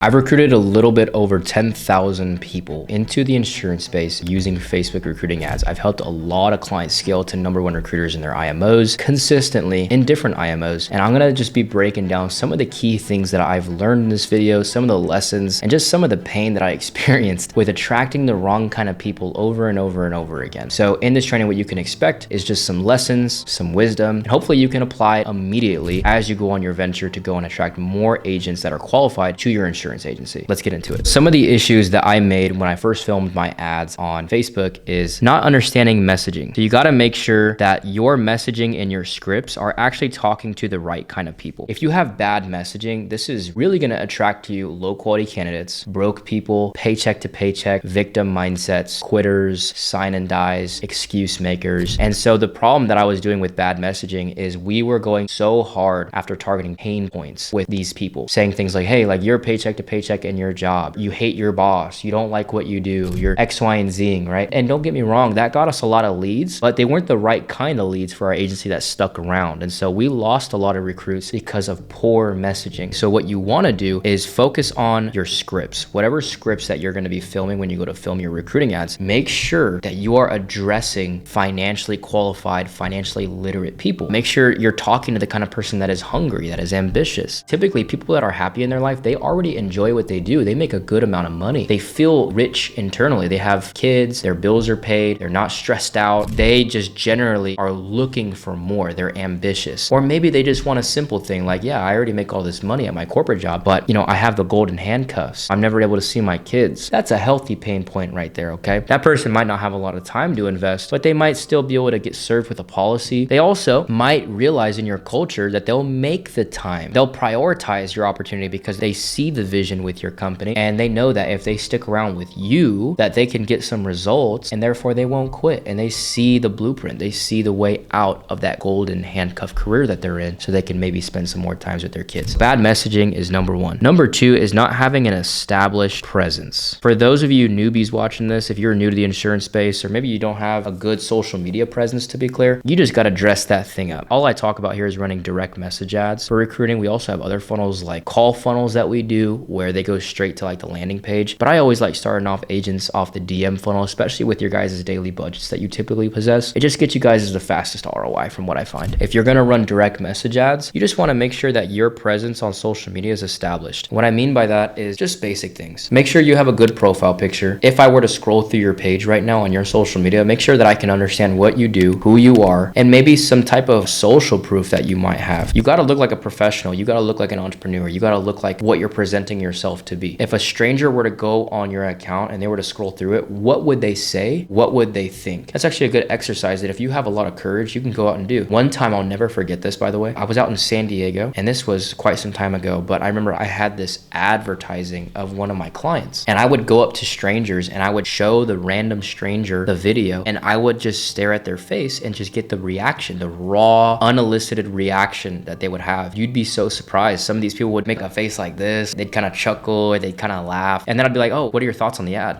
I've recruited a little bit over 10,000 people into the insurance space using Facebook recruiting ads. I've helped a lot of clients scale to #1 recruiters in their IMOs consistently in different IMOs. And I'm gonna just be breaking down some of the key things that I've learned in this video, some of the lessons, and just some of the pain that I experienced with attracting the wrong kind of people over and over and over again. So in this training, what you can expect is just some lessons, some wisdom, and hopefully you can apply immediately as you go on your venture to go and attract more agents that are qualified to your insurance agency. Let's get into it. Some of the issues that I made when I first filmed my ads on Facebook is not understanding messaging. So you got to make sure that your messaging and your scripts are actually talking to the right kind of people. If you have bad messaging, this is really going to attract to you low quality candidates, broke people, paycheck to paycheck, victim mindsets, quitters, sign and dies, excuse makers. And so the problem that I was doing with bad messaging is we were going so hard after targeting pain points with these people, saying things like, hey, like you're paycheck to paycheck in your job, you hate your boss, you don't like what you do, you're X, Y, and Zing, right? And don't get me wrong, that got us a lot of leads, but they weren't the right kind of leads for our agency that stuck around. And so we lost a lot of recruits because of poor messaging. So what you want to do is focus on your scripts. Whatever scripts that you're going to be filming when you go to film your recruiting ads, make sure that you are addressing financially qualified, financially literate people. Make sure you're talking to the kind of person that is hungry, that is ambitious. Typically, people that are happy in their life, they already enjoy what they do. They make a good amount of money. They feel rich internally. They have kids, their bills are paid, they're not stressed out. They just generally are looking for more. They're ambitious. Or maybe they just want a simple thing like, yeah, I already make all this money at my corporate job, but I have the golden handcuffs. I'm never able to see my kids. That's a healthy pain point right there, okay? That person might not have a lot of time to invest, but they might still be able to get served with a policy. They also might realize in your culture that they'll make the time. They'll prioritize your opportunity because they see the vision with your company and they know that if they stick around with you that they can get some results and therefore they won't quit, and they see the blueprint, they see the way out of that golden handcuff career that they're in so they can maybe spend some more times with their kids. Bad messaging is #1. #2 is not having an established presence. For those of you newbies watching this, if you're new to the insurance space or maybe you don't have a good social media presence, to be clear, you just got to dress that thing up. All I talk about here is running direct message ads for recruiting. We also have other funnels like call funnels that we do where they go straight to like the landing page. But I always like starting off agents off the DM funnel, especially with your guys' daily budgets that you typically possess. It just gets you guys the fastest ROI from what I find. If you're going to run direct message ads, you just want to make sure that your presence on social media is established. What I mean by that is just basic things. Make sure you have a good profile picture. If I were to scroll through your page right now on your social media, make sure that I can understand what you do, who you are, and maybe some type of social proof that you might have. You got to look like a professional. You got to look like an entrepreneur. You got to look like what you're presenting yourself to be. If a stranger were to go on your account and they were to scroll through it, what would they say? What would they think? That's actually a good exercise that if you have a lot of courage, you can go out and do. One time, I'll never forget this, by the way. I was out in San Diego, and this was quite some time ago, but I remember I had this advertising of one of my clients, and I would go up to strangers and I would show the random stranger the video, and I would just stare at their face and just get the reaction, the raw, unelicited reaction that they would have. You'd be so surprised. Some of these people would make a face like this. They'd kind of chuckle, or they'd kind of laugh. And then I'd be like, oh, what are your thoughts on the ad?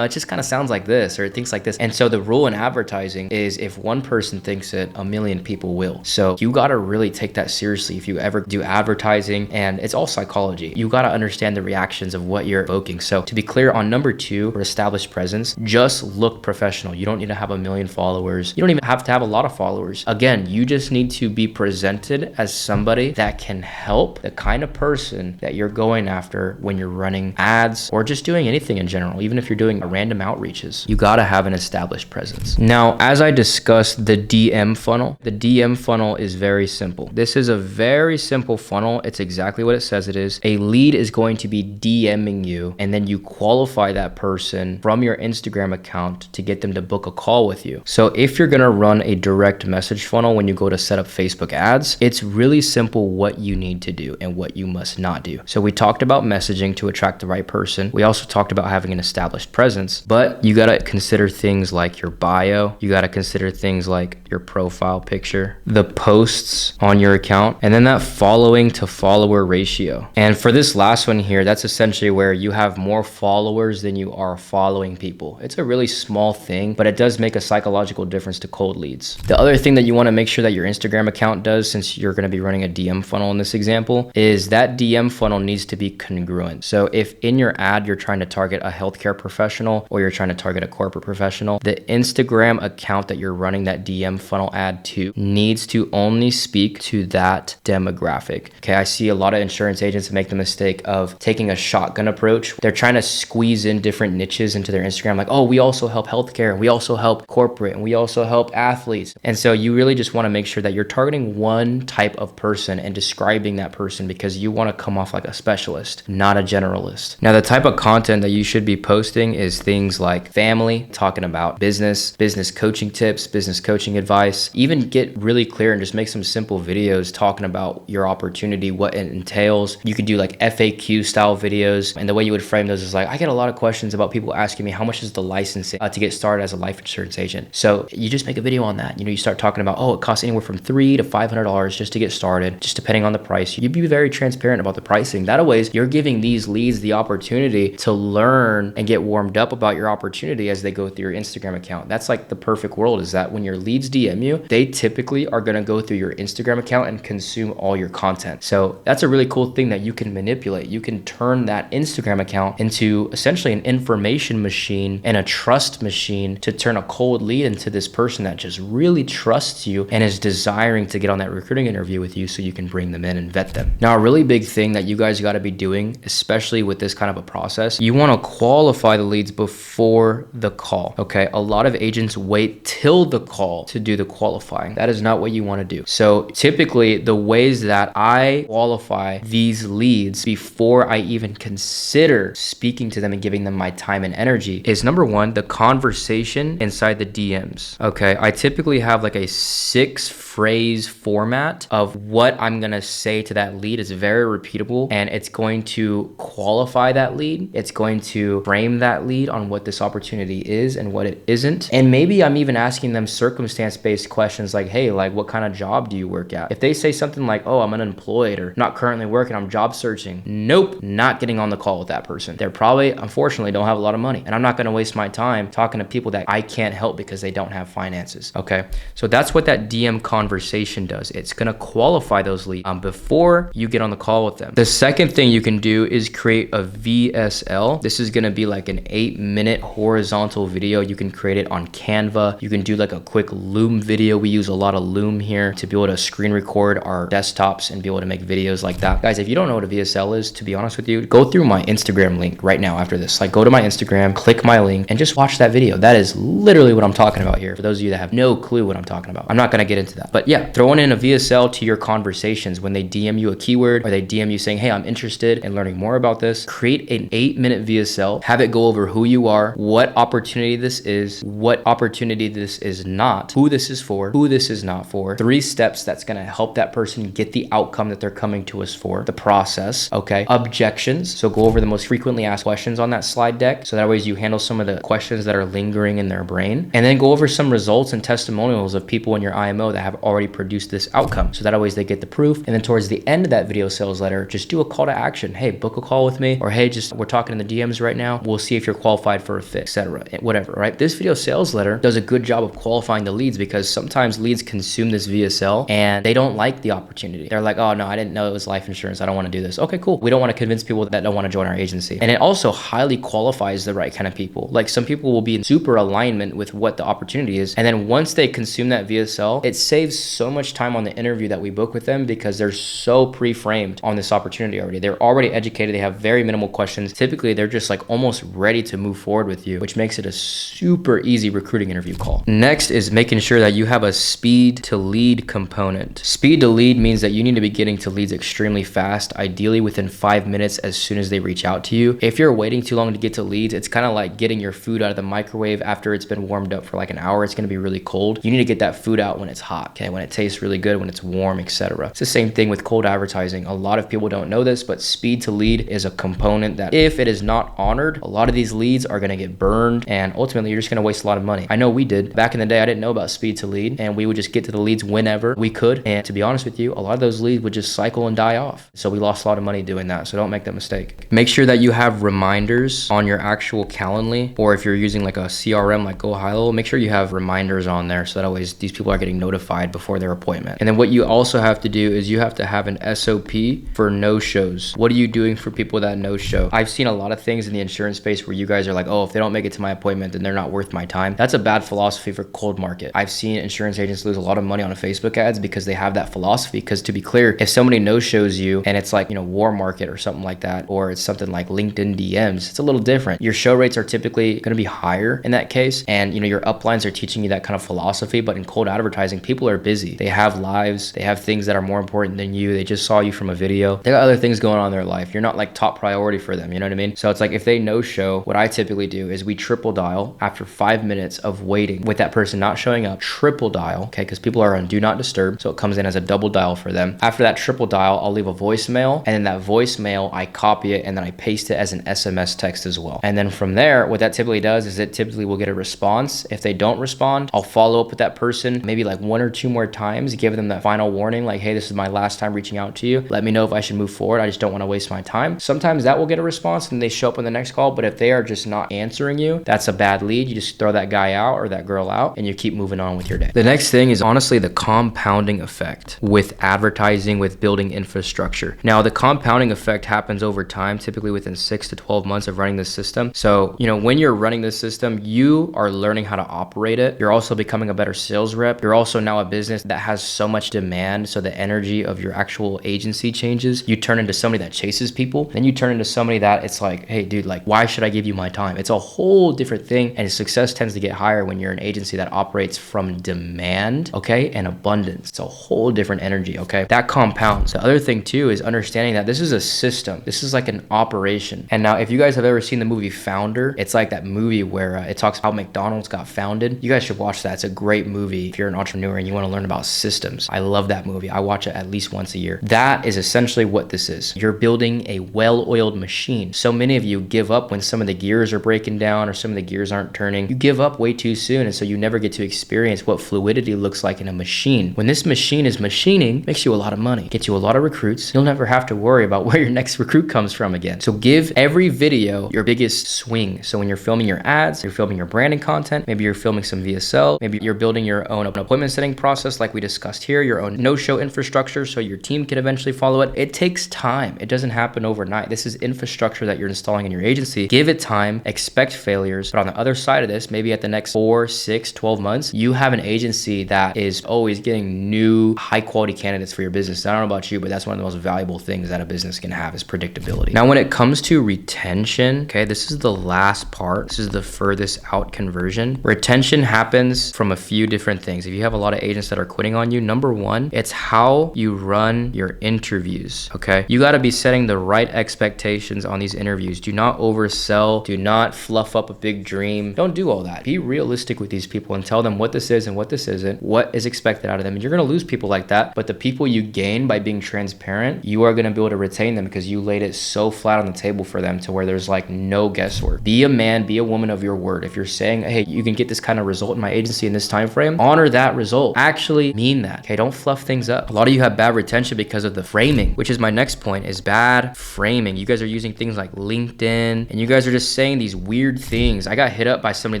It just kind of sounds like this, or it thinks like this. And so the rule in advertising is if one person thinks it, a million people will. So you got to really take that seriously if you ever do advertising, and it's all psychology. You got to understand the reactions of what you're evoking. So to be clear, on #2 for established presence, just look professional. You don't need to have a million followers. You don't even have to have a lot of followers. Again, you just need to be presented as somebody that can help the kind of person that you're going after when you're running ads or just doing anything in general. Even if you're doing random outreaches, you got to have an established presence. Now, as I discussed the DM funnel, the DM funnel is very simple. This is a very simple funnel. It's exactly what it says it is. A lead is going to be DMing you, and then you qualify that person from your Instagram account to get them to book a call with you. So if you're going to run a direct message funnel when you go to set up Facebook ads, it's really simple what you need to do and what you must not do. So we talked about messaging to attract the right person. We also talked about having an established presence, but you got to consider things like your bio. You got to consider things like your profile picture, the posts on your account, and then that following to follower ratio. And for this last one here, that's essentially where you have more followers than you are following people. It's a really small thing, but it does make a psychological difference to cold leads. The other thing that you want to make sure that your Instagram account does, since you're going to be running a DM funnel in this example, is that DM funnel needs to be congruent. So if in your ad, you're trying to target a healthcare professional or you're trying to target a corporate professional, the Instagram account that you're running that DM funnel ad to needs to only speak to that demographic. Okay, I see a lot of insurance agents make the mistake of taking a shotgun approach. They're trying to squeeze in different niches into their Instagram, like, oh, we also help healthcare, and we also help corporate, and we also help athletes. And so you really just want to make sure that you're targeting one type of person and describing that person, because you want to come off like a specialist, not a generalist. Now, the type of content that you should be posting is things like family, talking about business coaching tips, business coaching advice. Even get really clear and just make some simple videos talking about your opportunity, what it entails. You could do like FAQ style videos. And the way you would frame those is like, I get a lot of questions about people asking me, how much is the licensing to get started as a life insurance agent? So you just make a video on that. You start talking about, oh, it costs anywhere from $300 to $500 just to get started, just depending on the price. You'd be very transparent about the pricing. That way, you're giving these leads the opportunity to learn and get warmed up about your opportunity as they go through your Instagram account. That's like the perfect world, is that when your leads DM you, they typically are going to go through your Instagram account and consume all your content. So that's a really cool thing that you can manipulate. You can turn that Instagram account into essentially an information machine and a trust machine to turn a cold lead into this person that just really trusts you and is desiring to get on that recruiting interview with you so you can bring them in and vet them. Now, a really big thing that you guys got to be doing, especially with this kind of a process, you want to qualify the leads before the call. Okay, a lot of agents wait till the call to do the qualifying. That is not what you want to do. So typically the ways that I qualify these leads before I even consider speaking to them and giving them my time and energy is, number one, the conversation inside the DMs. Okay, I typically have like a 6-phrase format of what I'm going to say to that lead. Is very repeatable, and it's going to qualify that lead. It's going to frame that lead on what this opportunity is and what it isn't. And maybe I'm even asking them circumstance-based questions like, hey, like, what kind of job do you work at? If they say something like, oh, I'm unemployed or not currently working, I'm job searching. Nope, not getting on the call with that person. They're probably, unfortunately, don't have a lot of money. And I'm not going to waste my time talking to people that I can't help because they don't have finances. Okay, so that's what that DM conversation does. It's going to qualify those leads before you get on the call with them. The second thing you can do is create a VSL. This is going to be like an 8-minute horizontal video. You can create it on Canva. You can do like a quick Loom video. We use a lot of Loom here to be able to screen record our desktops and be able to make videos like that. Guys, if you don't know what a VSL is, to be honest with you, go through my Instagram link right now after this. Like, go to my Instagram, click my link, and just watch that video. That is literally what I'm talking about here. For those of you that have no clue what I'm talking about, I'm not going to get into that. But yeah, throwing in a VSL to your conversations when they DM you a keyword or they DM you saying, hey, I'm interested in learning more about this. Create an 8-minute VSL. Have it go over who you are, what opportunity this is, what opportunity this is not, who this is for, who this is not for, 3 steps that's going to help that person get the outcome that they're coming to us for, the process, okay? Objections. So go over the most frequently asked questions on that slide deck. So that way you handle some of the questions that are lingering in their brain. And then go over some results and testimonials of people in your IMO that have already produced this outcome. So that always they get the proof. And then towards the end of that video sales letter, just do a call to action. Hey, book a call with me, or hey, just we're talking in the DMs right now. We'll see if you're qualified for a fit, etc. Whatever, right? This video sales letter does a good job of qualifying the leads, because sometimes leads consume this VSL and they don't like the opportunity. They're like, oh no, I didn't know it was life insurance. I don't want to do this. Okay, cool. We don't want to convince people that don't want to join our agency. And it also highly qualifies the right kind of people. Like, some people will be in super alignment with what the opportunity is. And then once they consume that VSL, it saves so much time on the interview that we book with them, because they're so pre-framed on this opportunity already. They're already educated. They have very minimal questions. Typically, they're just like almost ready to move forward with you, which makes it a super easy recruiting interview call. Next is making sure that you have a speed to lead component. Speed to lead means that you need to be getting to leads extremely fast, ideally within 5 minutes as soon as they reach out to you. If you're waiting too long to get to leads, it's kind of like getting your food out of the microwave after it's been warmed up for like an hour. It's going to be really cold. You need to get that food out when it's hot, okay? When it tastes really good, when it's warm, etc. It's the same thing with cold advertising. A lot of people don't know this, but speed to lead is a component that if it is not honored, a lot of these leads are going to get burned, and ultimately you're just going to waste a lot of money. I know we did. Back in the day, I didn't know about speed to lead, and we would just get to the leads whenever we could. And to be honest with you, a lot of those leads would just cycle and die off. So we lost a lot of money doing that. So don't make that mistake. Make sure that you have reminders on your actual Calendly, or if you're using like a CRM like Go High Level, make sure you have reminders on there so that always these people are getting notified before their appointment. And then what you also have to do is you have to have an SOP for no-shows. What What are you doing for people that no show? I've seen a lot of things in the insurance space where you guys are like, oh, if they don't make it to my appointment, then they're not worth my time. That's a bad philosophy for cold market. I've seen insurance agents lose a lot of money on Facebook ads because they have that philosophy. Because to be clear, if somebody no shows you and it's like, war market or something like that, or it's something like LinkedIn DMs, it's a little different. Your show rates are typically going to be higher in that case. And your uplines are teaching you that kind of philosophy. But in cold advertising, people are busy. They have lives. They have things that are more important than you. They just saw you from a video. They got other things going on in their life. You're not like top priority for them. You know what I mean? So it's like if they no show, what I typically do is we triple dial after 5 minutes of waiting with that person not showing up, triple dial, okay? Because people are on do not disturb. So it comes in as a double dial for them. After that triple dial, I'll leave a voicemail, and then that voicemail, I copy it and then I paste it as an SMS text as well. And then from there, what that typically does is it typically will get a response. If they don't respond, I'll follow up with that person maybe like 1 or 2 more times, give them that final warning, like, hey, this is my last time reaching out to you. Let me know if I should move forward. I just don't want to waste my time. Sometimes that will get a response and they show up on the next call. But if they are just not answering you, that's a bad lead. You just throw that guy out or that girl out and you keep moving on with your day. The next thing is honestly the compounding effect with advertising, with building infrastructure. Now, the compounding effect happens over time, typically within 6 to 12 months of running the system. So, when you're running the system, you are learning how to operate it. You're also becoming a better sales rep. You're also now a business that has so much demand. So the energy of your actual agency changes. You turn into somebody that chases people. Then you turn into somebody that it's like, hey, dude, like, why should I give you my time? It's a whole different thing. And success tends to get higher when you're an agency that operates from demand, okay, and abundance. It's a whole different energy, okay? That compounds. The other thing too is understanding that this is a system. This is like an operation. And now if you guys have ever seen the movie Founder, it's like that movie where it talks about how McDonald's got founded. You guys should watch that. It's a great movie if you're an entrepreneur and you want to learn about systems. I love that movie. I watch it at least once a year. That is essentially what this is. You're building a well-oiled machine. So many of you give up when some of the gears are breaking down or some of the gears aren't turning. You give up way too soon, and so you never get to experience what fluidity looks like in a machine. When this machine is machining, it makes you a lot of money, gets you a lot of recruits. You'll never have to worry about where your next recruit comes from again. So give every video your biggest swing. So when you're filming your ads, you're filming your branding content, maybe you're filming some VSL, maybe you're building your own appointment setting process like we discussed here, your own no-show infrastructure so your team can eventually follow it. It takes time. It doesn't happen overnight. This is infrastructure that you're installing in your agency. Give it time, expect failures. But on the other side of this, maybe at the next 4, 6, 12 months, you have an agency that is always getting new high quality candidates for your business. I don't know about you, but that's one of the most valuable things that a business can have is predictability. Now, when it comes to retention, okay, this is the last part. This is the furthest out conversion. Retention happens from a few different things. If you have a lot of agents that are quitting on you, number one, it's how you run your interviews, okay? You got to be setting the right expectations on these interviews. Do not oversell. Do not fluff up a big dream. Don't do all that. Be realistic with these people and tell them what this is and what this isn't, what is expected out of them. And you're going to lose people like that, but the people you gain by being transparent, you are going to be able to retain them because you laid it so flat on the table for them to where there's like no guesswork. Be a man, be a woman of your word. If you're saying, hey, you can get this kind of result in my agency in this time frame, honor that result. Actually mean that. Okay, don't fluff things up. A lot of you have bad retention because of the framing, which is my next point, is bad framing. You guys are using things like LinkedIn and you guys are just saying these weird things. I got hit up by somebody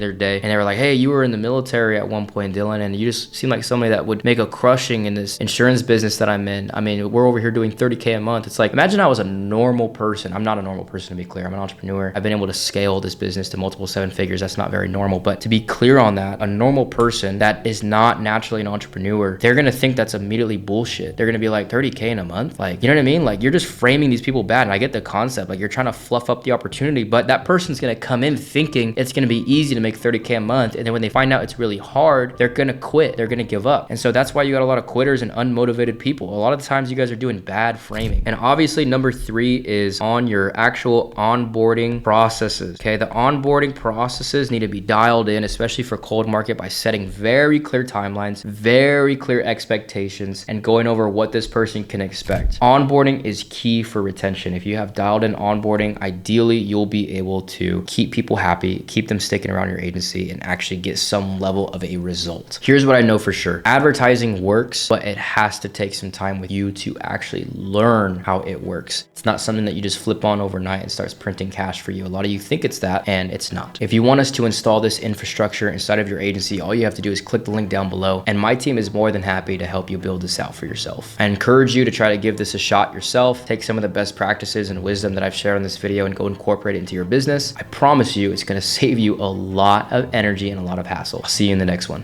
the other day and they were like, hey, you were in the military at one point, Dylan, and you just seem like somebody that would make a crushing in this insurance business that I'm in. I mean, we're over here doing 30K a month. It's like, imagine I was a normal person. I'm not a normal person, to be clear. I'm an entrepreneur. I've been able to scale this business to multiple 7 figures. That's not very normal. But to be clear on that, a normal person that is not naturally an entrepreneur, they're going to think that's immediately bullshit. They're going to be like, 30K in a month? Like, you know what I mean? Like, you're just framing these people bad. And I get the concept. Like, you're trying to fluff up the opportunity, but that person's going to come in thinking it's going to be easy to make 30K a month. And then when they find out it's really hard, they're going to quit. They're going to give up. And so that's why you got a lot of quitters and unmotivated people. A lot of the times you guys are doing bad framing. And obviously number 3 is on your actual onboarding processes. Okay. The onboarding processes need to be dialed in, especially for cold market, by setting very clear timelines, very clear expectations, and going over what this person can expect. Onboarding is key for retention. If you have dialed in onboarding, ideally you'll be able to keep people happy, keep them sticking around your agency, and actually get some level of a result. Here's what I know for sure. Advertising works, but it has to take some time with you to actually learn how it works. It's not something that you just flip on overnight and starts printing cash for you. A lot of you think it's that, and it's not. If you want us to install this infrastructure inside of your agency, all you have to do is click the link down below, and my team is more than happy to help you build this out for yourself. I encourage you to try to give this a shot yourself. Take some of of the best practices and wisdom that I've shared in this video and go incorporate it into your business. I promise you it's going to save you a lot of energy and a lot of hassle. I'll see you in the next one.